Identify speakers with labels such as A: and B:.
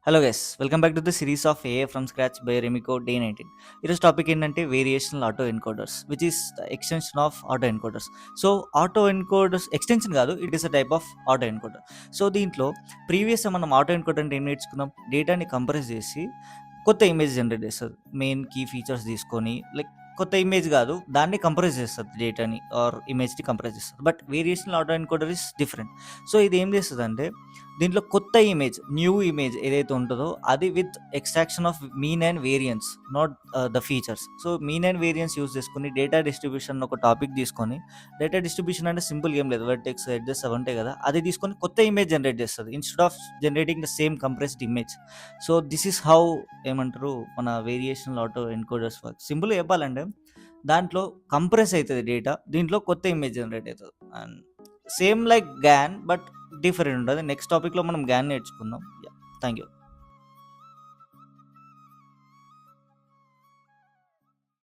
A: Hello guys, welcome back to the series of AI from scratch by రెమికో day 19. ఈరోజు topic ఏంటంటే variational autoencoders, which is the extension of autoencoders. So autoencoders extension కాదు, it is a type of autoencoder. So దీంట్లో previous మనం autoencoder అంటే ఏం నేర్చుకున్నాం? డేటాని కంప్రెస్ చేసి కొత్త ఇమేజ్ జనరేట్ చేస్తుంది. మెయిన్ కీ ఫీచర్స్ తీసుకొని లైక్ కొత్త ఇమేజ్ కాదు, దాన్ని కంప్రెస్ చేస్తుంది, డేటాని ఆర్ ఇమేజ్ని కంప్రెస్ చేస్తుంది. But variational autoencoder is different. So ఇది ఏం చేస్తుంది అంటే దీంట్లో కొత్త ఇమేజ్, న్యూ ఇమేజ్ ఏదైతే ఉంటుందో అది with extraction of mean and variance, not the features. So mean and variance use చేసుకుని డేటా డిస్ట్రిబ్యూషన్ ఒక టాపిక్ తీసుకొని, డేటా డిస్ట్రిబ్యూషన్ అంటే సింపుల్ ఏం లేదు, వర్టెక్స్ ఎడ్జెస్ అవి ఉంటాయి కదా, అది తీసుకొని కొత్త ఇమేజ్ జనరేట్ చేస్తుంది instead of generating the same compressed image. So this is how ఏమంటారు మన variational autoencoders work. Simple చెప్పాలంటే దాంట్లో కంప్రెస్ అవుతుంది డేటా, దీంట్లో కొత్త ఇమేజ్ జనరేట్ అవుతుంది. And same like GAN but different ఉంటుంది. నెక్స్ట్ టాపిక్లో మనం గ్యాన్ నేర్చుకుందాం. Thank you.